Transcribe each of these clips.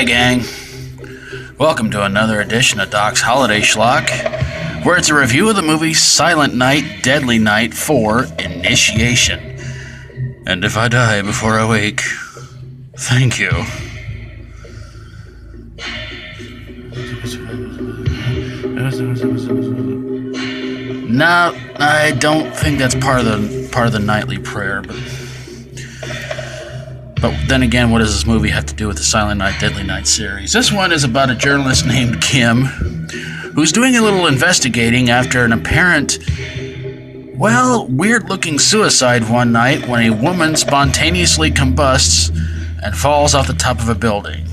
Hey gang, welcome to another edition of Doc's Holiday Schlock, where it's a review of the movie Silent Night, Deadly Night 4 Initiation. And if I die before I wake, thank you. No, I don't think that's part of the nightly prayer, But then again, what does this movie have to do with the Silent Night, Deadly Night series? This one is about a journalist named Kim, who's doing a little investigating after an apparent, weird-looking suicide one night when a woman spontaneously combusts and falls off the top of a building.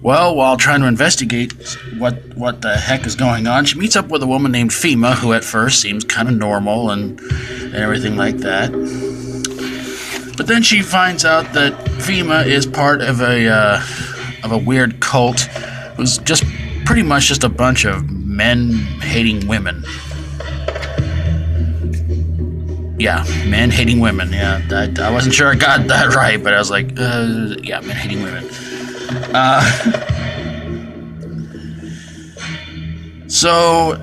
Well, while trying to investigate what the heck is going on, she meets up with a woman named Fema, who at first seems kind of normal and everything like that. But then she finds out that Fema is part of a weird cult who's just pretty much just a bunch of men hating women. Yeah, men hating women. Yeah, I wasn't sure I got that right, but I was like, yeah, men hating women. So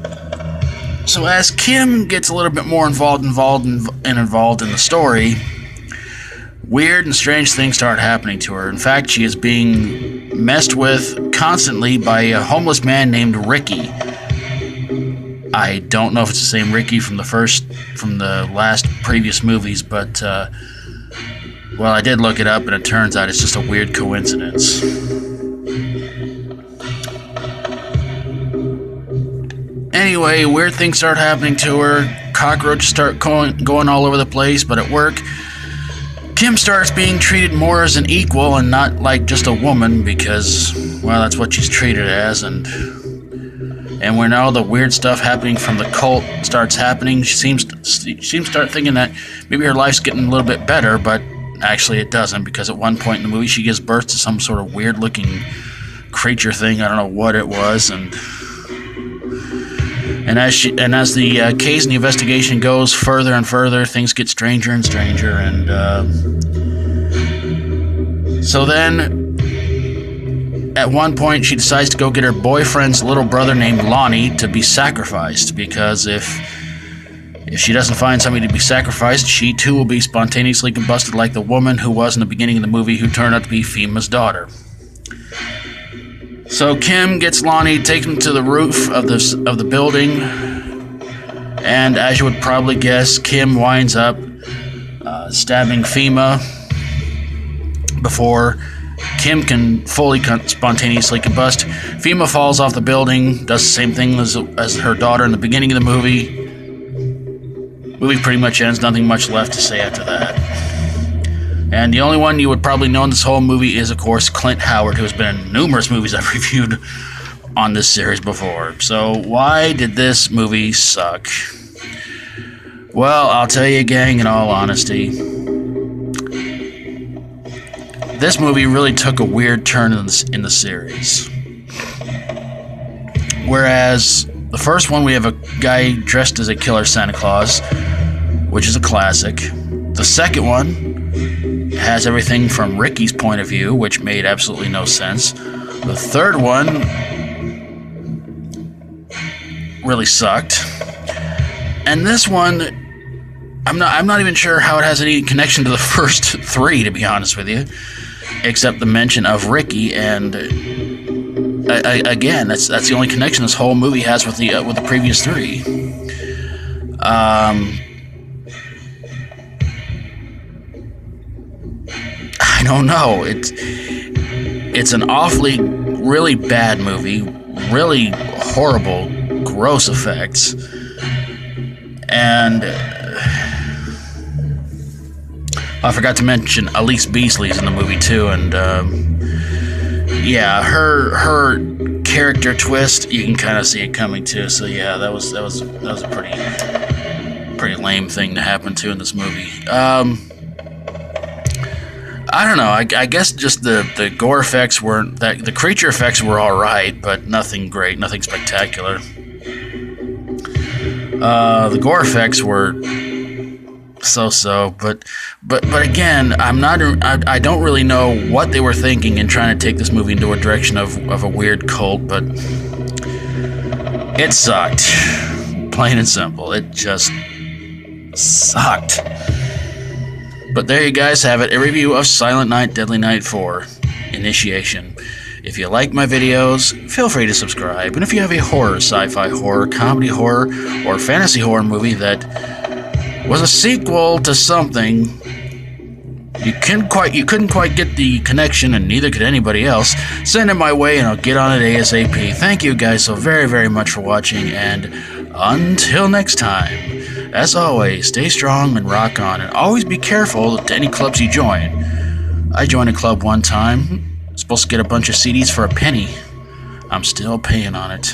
as Kim gets a little bit more involved in the story, weird and strange things start happening to her. In fact, she is being messed with constantly by a homeless man named Ricky. I don't know if it's the same Ricky from the last previous movies, but I did look it up, and it turns out it's just a weird coincidence. Anyway, weird things start happening to her. Cockroaches start going all over the place, but at work, Kim starts being treated more as an equal and not like just a woman because, that's what she's treated as, and when all the weird stuff happening from the cult starts happening, she seems to start thinking that maybe her life's getting a little bit better, but actually it doesn't, because at one point in the movie she gives birth to some sort of weird-looking creature thing. I don't know what it was, and as the case and the investigation goes further and further, things get stranger and stranger, and so then at one point she decides to go get her boyfriend's little brother named Lonnie to be sacrificed, because if she doesn't find somebody to be sacrificed, she too will be spontaneously combusted like the woman who was in the beginning of the movie, who turned out to be Fema's daughter. So Kim gets Lonnie, takes him to the roof of the building, and as you would probably guess, Kim winds up stabbing Fema before Kim can fully spontaneously combust. Fema falls off the building, does the same thing as her daughter in the beginning of the movie. Movie pretty much ends, nothing much left to say after that. And the only one you would probably know in this whole movie is, of course, Clint Howard, who has been in numerous movies I've reviewed on this series before. So why did this movie suck? Well, I'll tell you, gang, in all honesty, this movie really took a weird turn in the series. Whereas the first one, we have a guy dressed as a killer Santa Claus, which is a classic. The second one has everything from Ricky's point of view, which made absolutely no sense. The third one really sucked. And this one, I'm not even sure how it has any connection to the first three, to be honest with you, except the mention of Ricky, and again, that's the only connection this whole movie has with the previous three. I don't know. It's an awfully, really bad movie, really horrible, gross effects, and I forgot to mention Elise Beasley's in the movie too, and her character twist, you can kind of see it coming too. So yeah, that was a pretty lame thing to happen too in this movie. I don't know. I guess just the gore effects weren't that. The creature effects were all right, but nothing great, nothing spectacular. The gore effects were so. But again, I don't really know what they were thinking in trying to take this movie into a direction of a weird cult, but it sucked. Plain and simple. It just sucked. But there you guys have it, a review of Silent Night, Deadly Night 4, Initiation. If you like my videos, feel free to subscribe. And if you have a horror, sci-fi horror, comedy horror, or fantasy horror movie that was a sequel to something, you couldn't quite get the connection, and neither could anybody else, send it my way and I'll get on it ASAP. Thank you guys so very, very much for watching, and until next time, as always, stay strong and rock on, and always be careful to any clubs you join. I joined a club one time, supposed to get a bunch of CDs for a penny. I'm still paying on it.